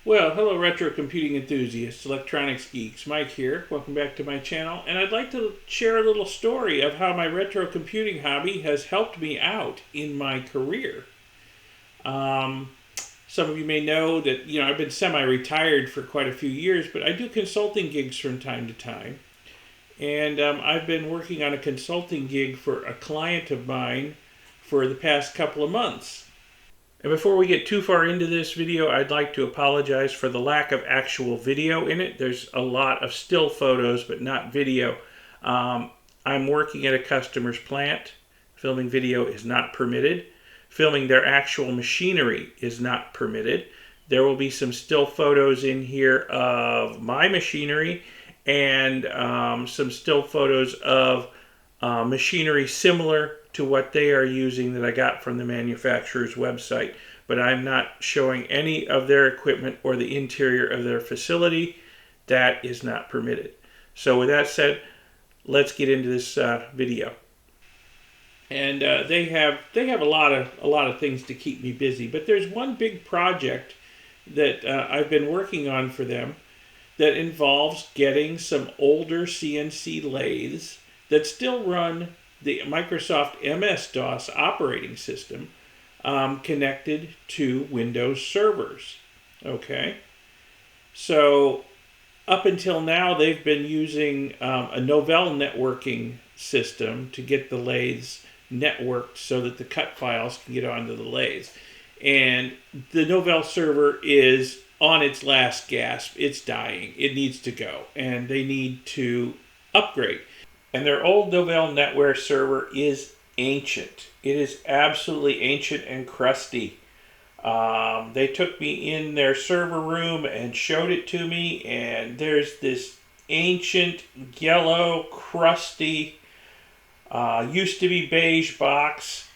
Well, hello retro computing enthusiasts, electronics geeks, Mike here. Welcome back to my channel, and I'd like to share a little story of how my retro computing hobby has helped me out in my career. Some of you may know that, I've been semi-retired for quite a few years, but I do consulting gigs from time to time. And I've been working on a consulting gig for a client of mine for the past couple of months. And before we get too far into this video, I'd like to apologize for the lack of actual video in it. There's a lot of still photos, but not video. I'm working at a customer's plant. Filming video is not permitted. Filming their actual machinery is not permitted. There will be some still photos in here of my machinery and some still photos of machinery similar to what they are using that I got from the manufacturer's website. But I'm not showing any of their equipment or the interior of their facility. That is not permitted. So with that said, let's get into this video. And they have a lot of things to keep me busy. But there's one big project that I've been working on for them that involves getting some older CNC lathes that still run the Microsoft MS-DOS operating system connected to Windows servers. Okay, so up until now they've been using a Novell networking system to get the lathes networked so that the cut files can get onto the lathes. And the Novell server is on its last gasp. It's dying. It needs to go, and they need to upgrade. And their old Novell Netware server is ancient. It is absolutely ancient and crusty. They took me in their server room and showed it to me, and there's this ancient, yellow, crusty, used to be beige box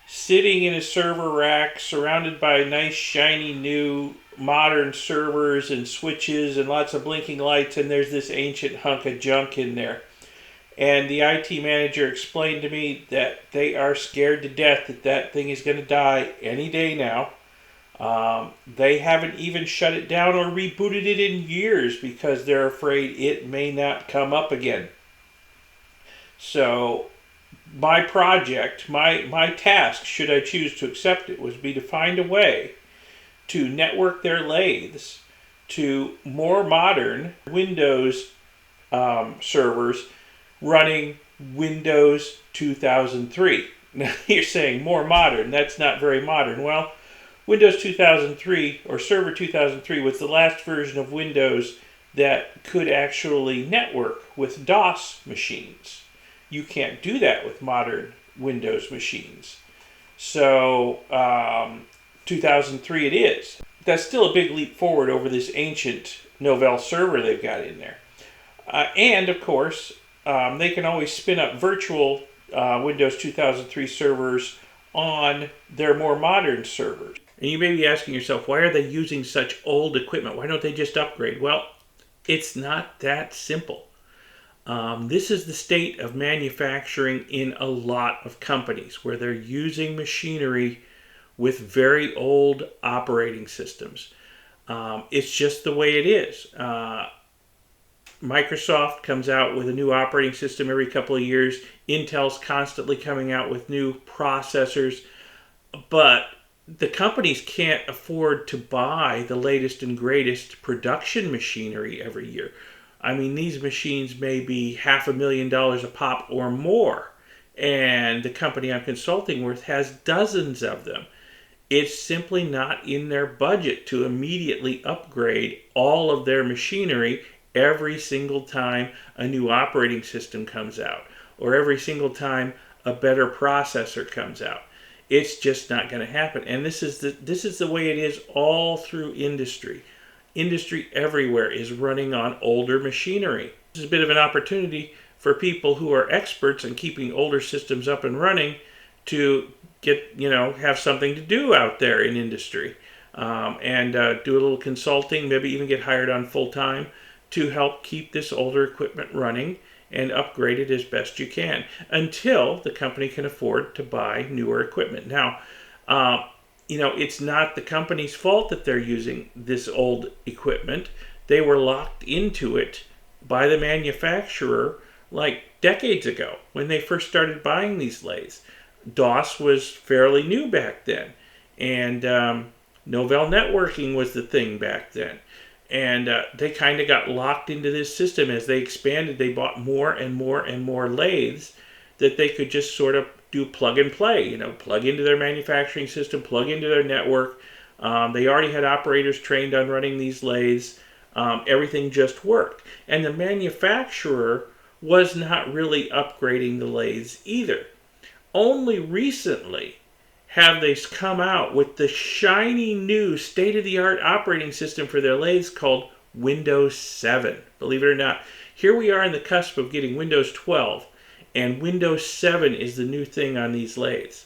sitting in a server rack surrounded by nice, shiny, new, modern servers and switches and lots of blinking lights, and there's this ancient hunk of junk in there. And the IT manager explained to me that they are scared to death that that thing is going to die any day now. They haven't even shut it down or rebooted it in years because they're afraid it may not come up again. So my project, my task, should I choose to accept it, would be to find a way to network their lathes to more modern Windows servers running Windows 2003. Now you're saying more modern, that's not very modern. Well, Windows 2003 or Server 2003 was the last version of Windows that could actually network with DOS machines. You can't do that with modern Windows machines. So 2003 it is. That's still a big leap forward over this ancient Novell server they've got in there. And of course, they can always spin up virtual Windows 2003 servers on their more modern servers. And you may be asking yourself, why are they using such old equipment? Why don't they just upgrade? Well, it's not that simple. This is the state of manufacturing in a lot of companies where they're using machinery with very old operating systems. It's just the way it is. Microsoft comes out with a new operating system every couple of years. Intel's constantly coming out with new processors. But the companies can't afford to buy the latest and greatest production machinery every year. I mean, these machines may be $500,000 a pop or more. And the company I'm consulting with has dozens of them. It's simply not in their budget to immediately upgrade all of their machinery every single time a new operating system comes out, or every single time a better processor comes out. It's just not going to happen. And this is the way it is all through industry. Industry everywhere is running on older machinery. This is a bit of an opportunity for people who are experts in keeping older systems up and running to get, have something to do out there in industry, and do a little consulting, maybe even get hired on full time to help keep this older equipment running and upgrade it as best you can until the company can afford to buy newer equipment. Now, it's not the company's fault that they're using this old equipment. They were locked into it by the manufacturer like decades ago when they first started buying these lathes. DOS was fairly new back then, and Novell networking was the thing back then. And they kind of got locked into this system. As they expanded, they bought more and more and more lathes that they could just sort of do plug and play, plug into their manufacturing system, plug into their network. They already had operators trained on running these lathes. Everything just worked. And the manufacturer was not really upgrading the lathes either. Only recently have they come out with the shiny new state-of-the-art operating system for their lathes called Windows 7. Believe it or not, here we are on the cusp of getting Windows 12, and Windows 7 is the new thing on these lathes.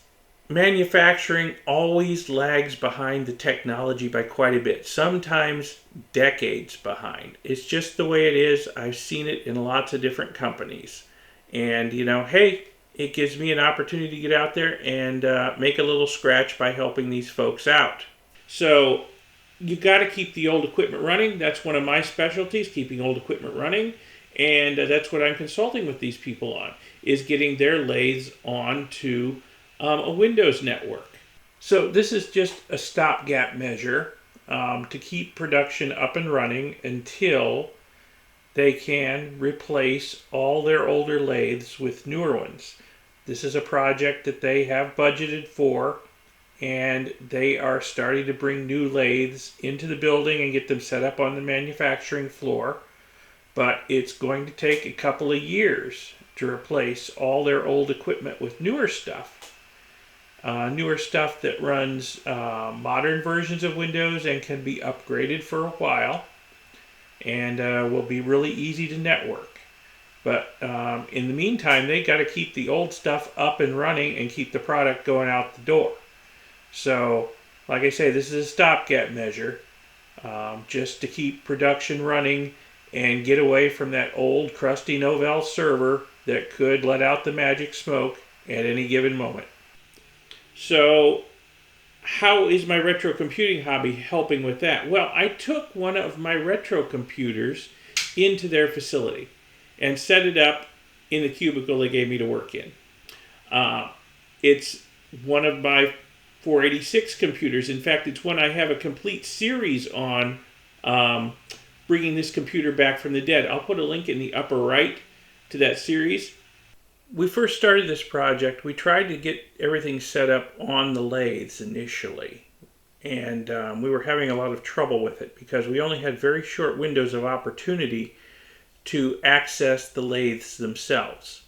Manufacturing always lags behind the technology by quite a bit, sometimes decades behind. It's just the way it is. I've seen it in lots of different companies. And, hey, it gives me an opportunity to get out there and make a little scratch by helping these folks out. So you got to keep the old equipment running. That's one of my specialties, keeping old equipment running. And that's what I'm consulting with these people on, is getting their lathes onto a Windows network. So this is just a stopgap measure to keep production up and running until they can replace all their older lathes with newer ones. This is a project that they have budgeted for, and they are starting to bring new lathes into the building and get them set up on the manufacturing floor. But it's going to take a couple of years to replace all their old equipment with newer stuff. Newer stuff that runs modern versions of Windows and can be upgraded for a while, and will be really easy to network. But in the meantime, they got to keep the old stuff up and running and keep the product going out the door. So, like I say, this is a stopgap measure just to keep production running and get away from that old crusty Novell server that could let out the magic smoke at any given moment. So, how is my retro computing hobby helping with that? Well, I took one of my retro computers into their facility and set it up in the cubicle they gave me to work in. It's one of my 486 computers. In fact, it's one I have a complete series on bringing this computer back from the dead. I'll put a link in the upper right to that series. We first started this project, we tried to get everything set up on the lathes initially. And we were having a lot of trouble with it because we only had very short windows of opportunity to access the lathes themselves.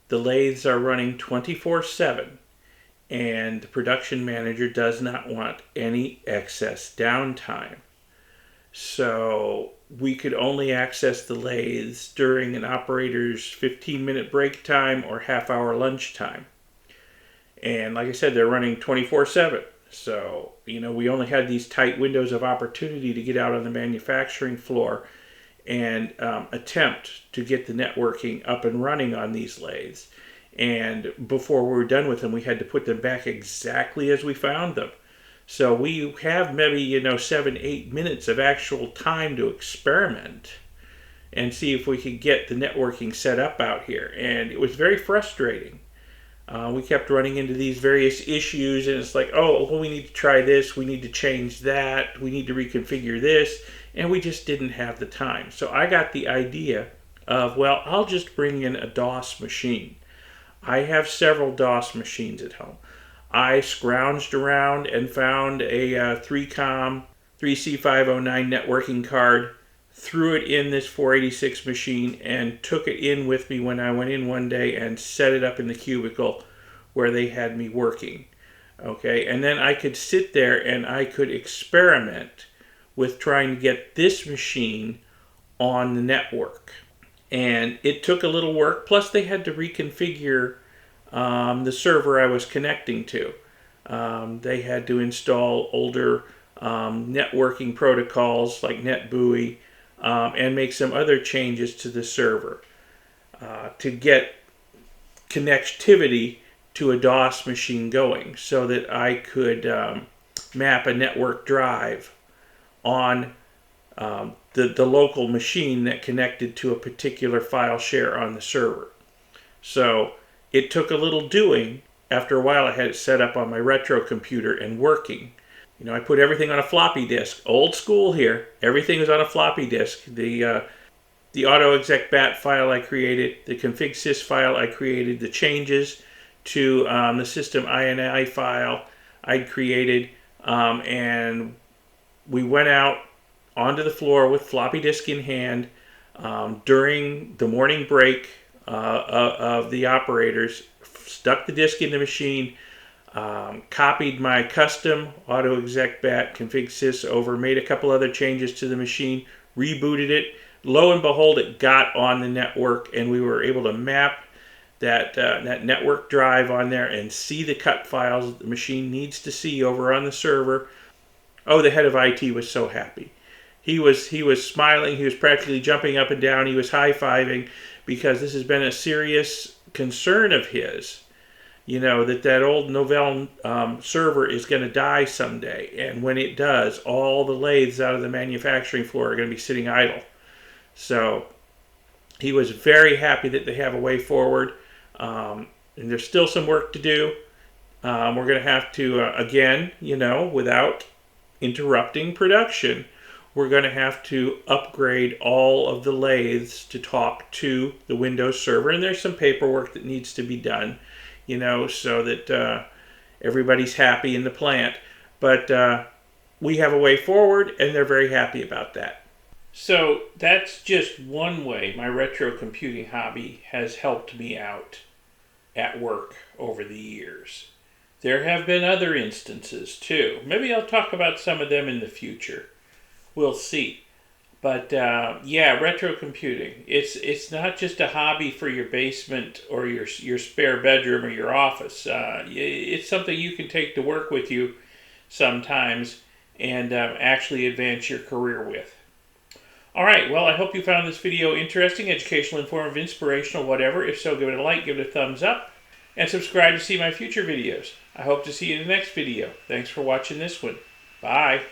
The lathes are running 24/7, and the production manager does not want any excess downtime. So we could only access the lathes during an operator's 15-minute break time or half-hour lunch time. And like I said, they're running 24/7. So, we only had these tight windows of opportunity to get out on the manufacturing floor and attempt to get the networking up and running on these lathes. And before we were done with them, we had to put them back exactly as we found them. So we have maybe, 7-8 minutes of actual time to experiment and see if we could get the networking set up out here. And it was very frustrating. We kept running into these various issues, and it's like, we need to try this, we need to change that, we need to reconfigure this, and we just didn't have the time. So I got the idea of, I'll just bring in a DOS machine. I have several DOS machines at home. I scrounged around and found a 3COM 3C509 networking card, threw it in this 486 machine, and took it in with me when I went in one day and set it up in the cubicle where they had me working. Okay, and then I could sit there and I could experiment with trying to get this machine on the network. And it took a little work, plus they had to reconfigure the server I was connecting to. They had to install older networking protocols like NetBUI and make some other changes to the server to get connectivity to a DOS machine going so that I could map a network drive on the local machine that connected to a particular file share on the server. So it took a little doing. After a while, I had it set up on my retro computer and working. You know, I put everything on a floppy disk. Old school here. Everything is on a floppy disk. The Autoexec.bat file I created, the Config.sys file I created, the changes to the system INI file I'd created, and we went out onto the floor with floppy disk in hand during the morning break of the operators, stuck the disk in the machine, copied my custom Autoexec.bat Config.sys over, made a couple other changes to the machine, rebooted it. Lo and behold, it got on the network, and we were able to map that network drive on there and see the cut files the machine needs to see over on the server. Oh, the head of IT was so happy. He was smiling. He was practically jumping up and down. He was high-fiving because this has been a serious concern of his. You know, that old Novell server is going to die someday. And when it does, all the lathes out of the manufacturing floor are going to be sitting idle. So he was very happy that they have a way forward. And there's still some work to do. We're going to have to, again, you know, without interrupting production, we're going to have to upgrade all of the lathes to talk to the Windows server. And there's some paperwork that needs to be done, you know, so that everybody's happy in the plant. But we have a way forward, and they're very happy about that. So that's just one way my retro computing hobby has helped me out at work over the years. There have been other instances too. Maybe I'll talk about some of them in the future. We'll see. But yeah, retro computing. It's not just a hobby for your basement or your spare bedroom or your office. It's something you can take to work with you sometimes and actually advance your career with. All right, well, I hope you found this video interesting, educational, informative, inspirational, whatever. If so, give it a like, give it a thumbs up, and subscribe to see my future videos. I hope to see you in the next video. Thanks for watching this one. Bye.